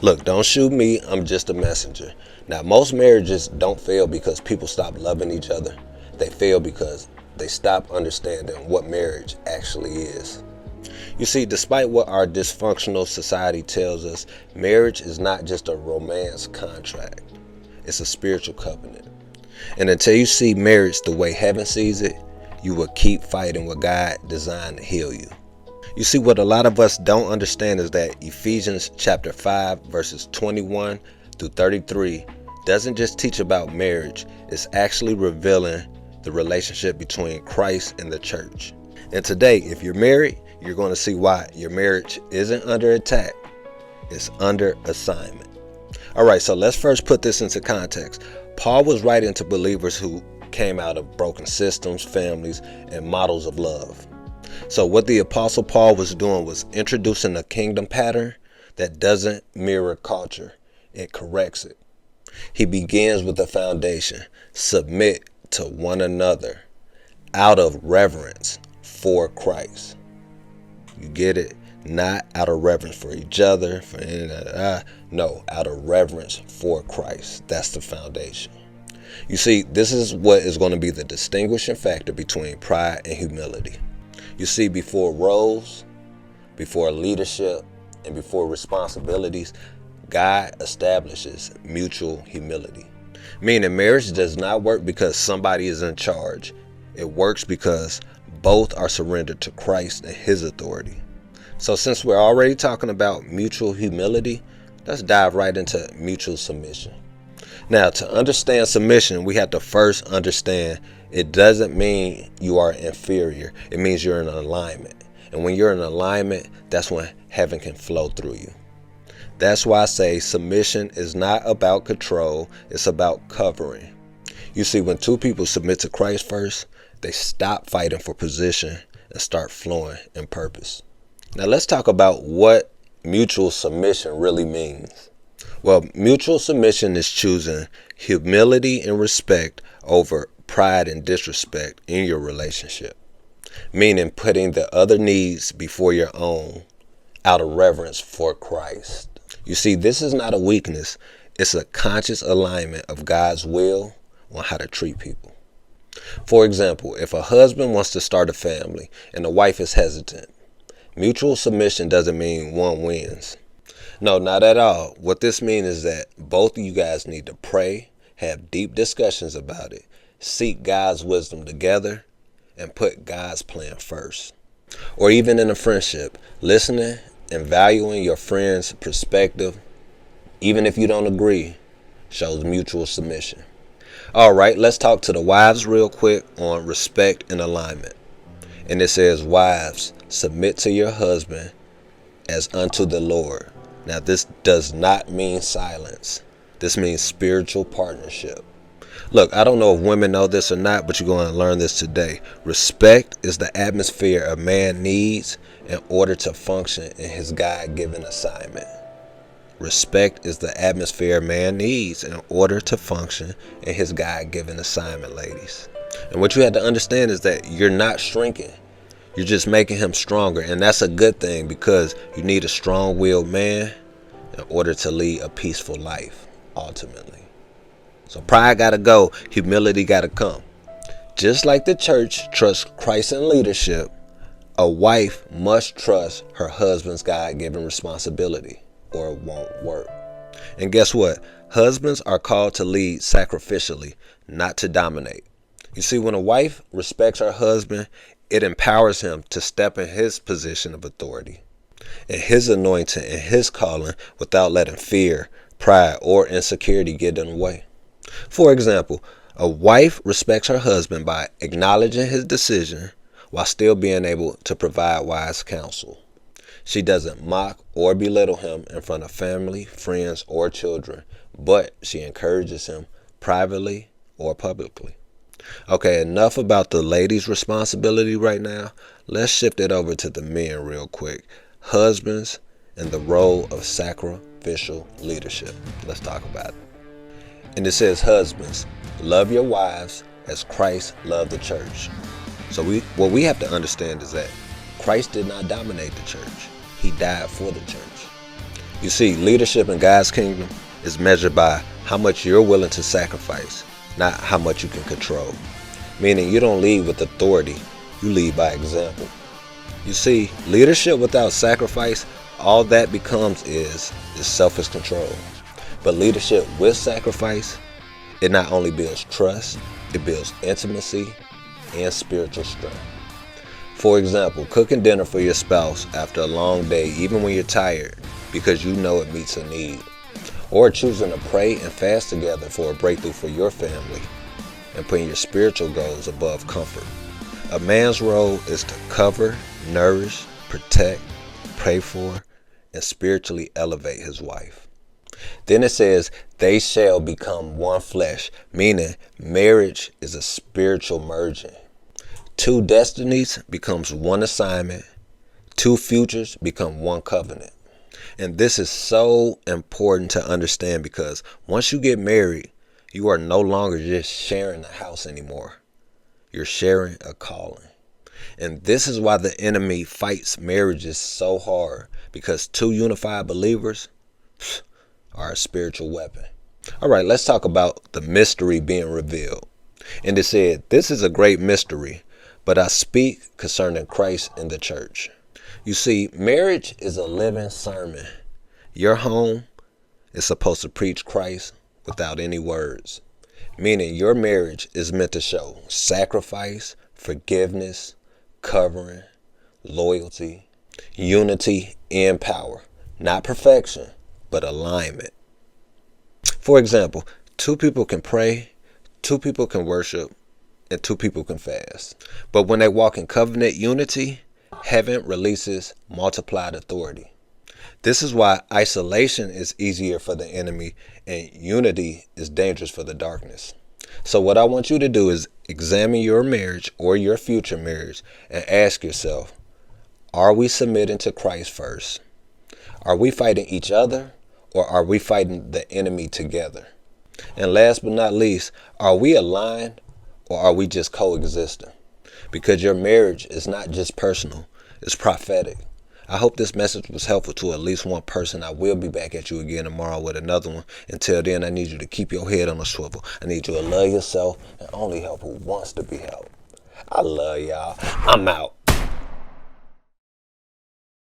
Look, don't shoot me, I'm just a messenger. Now, most marriages don't fail because people stop loving each other. They fail because they stop understanding what marriage actually is. You see, despite what our dysfunctional society tells us, marriage is not just a romance contract. It's a spiritual covenant. And until you see marriage the way heaven sees it, you will keep fighting what God designed to heal you. You see, what a lot of us don't understand is that Ephesians chapter 5 verses 21 through 33 doesn't just teach about marriage. It's actually revealing the relationship between Christ and the church. And today, if you're married, you're going to see why your marriage isn't under attack. It's under assignment. All right, so let's first put this into context. Paul was writing to believers who came out of broken systems, families, and models of love. So what the Apostle Paul was doing was introducing a kingdom pattern that doesn't mirror culture. It corrects it. He begins with the foundation: submit to one another out of reverence for Christ. You get it? Not out of reverence for each other, no, out of reverence for Christ. That's the foundation. You see, this is what is going to be the distinguishing factor between pride and humility. You see, before roles, before leadership, and before responsibilities, God establishes mutual humility. Meaning marriage does not work because somebody is in charge. It works because both are surrendered to Christ and his authority. So since we're already talking about mutual humility, let's dive right into mutual submission. Now, to understand submission, we have to first understand it doesn't mean you are inferior. It means you're in alignment. And when you're in alignment, that's when heaven can flow through you. That's why I say submission is not about control. It's about covering. You see, when two people submit to Christ first, they stop fighting for position and start flowing in purpose. Now, let's talk about what mutual submission really means. Well, mutual submission is choosing humility and respect over pride and disrespect in your relationship, meaning putting the other needs before your own out of reverence for Christ. You see, this is not a weakness. It's a conscious alignment of God's will on how to treat people. For example, if a husband wants to start a family and the wife is hesitant, mutual submission doesn't mean one wins. No, not at all. What this means is that both of you guys need to pray, have deep discussions about it, seek God's wisdom together, and put God's plan first. Or even in a friendship, listening and valuing your friend's perspective, even if you don't agree, shows mutual submission. All right, let's talk to the wives real quick on respect and alignment. And it says, wives, submit to your husband as unto the Lord. Now, this does not mean silence. This means spiritual partnership. Look, I don't know if women know this or not, but you're going to learn this today. Respect is the atmosphere a man needs in order to function in his God-given assignment. Respect is the atmosphere a man needs in order to function in his God-given assignment, ladies. And what you have to understand is that you're not shrinking. You're just making him stronger. And that's a good thing because you need a strong-willed man in order to lead a peaceful life, ultimately. So pride got to go. Humility got to come. Just like the church trusts Christ in leadership, a wife must trust her husband's God-given responsibility, or it won't work. And guess what? Husbands are called to lead sacrificially, not to dominate. You see, when a wife respects her husband, it empowers him to step in his position of authority and his anointing and his calling without letting fear, pride, or insecurity get in the way. For example, a wife respects her husband by acknowledging his decision while still being able to provide wise counsel. She doesn't mock or belittle him in front of family, friends, or children, but she encourages him privately or publicly. Okay, enough about the ladies' responsibility right now. Let's shift it over to the men real quick. Husbands and the role of sacrificial leadership. Let's talk about it. And it says, husbands, love your wives as Christ loved the church. So what we have to understand is that Christ did not dominate the church. He died for the church. You see, leadership in God's kingdom is measured by how much you're willing to sacrifice, not how much you can control. Meaning you don't lead with authority, you lead by example. You see, leadership without sacrifice, all that becomes is selfish control. But leadership with sacrifice, it not only builds trust, it builds intimacy and spiritual strength. For example, cooking dinner for your spouse after a long day, even when you're tired, because you know it meets a need. Or choosing to pray and fast together for a breakthrough for your family, and putting your spiritual goals above comfort. A man's role is to cover, nourish, protect, pray for, and spiritually elevate his wife. Then it says, they shall become one flesh, meaning marriage is a spiritual merging. Two destinies becomes one assignment. Two futures become one covenant. And this is so important to understand because once you get married, you are no longer just sharing a house anymore. You're sharing a calling. And this is why the enemy fights marriages so hard, because two unified believers are a spiritual weapon. All right, let's talk about the mystery being revealed. And it said, this is a great mystery, but I speak concerning Christ and the church. You see, marriage is a living sermon. Your home is supposed to preach Christ without any words. Meaning your marriage is meant to show sacrifice, forgiveness, covering, loyalty, unity, and power. Not perfection, but alignment. For example, two people can pray, two people can worship, and two people can fast. But when they walk in covenant unity, heaven releases multiplied authority. This is why isolation is easier for the enemy and unity is dangerous for the darkness. So what I want you to do is examine your marriage or your future marriage and ask yourself, are we submitting to Christ first? Are we fighting each other, or are we fighting the enemy together? And last but not least, are we aligned, or are we just coexisting? Because your marriage is not just personal, it's prophetic. I hope this message was helpful to at least one person. I will be back at you again tomorrow with another one. Until then, I need you to keep your head on a swivel. I need you to love yourself and only help who wants to be helped. I love y'all. I'm out.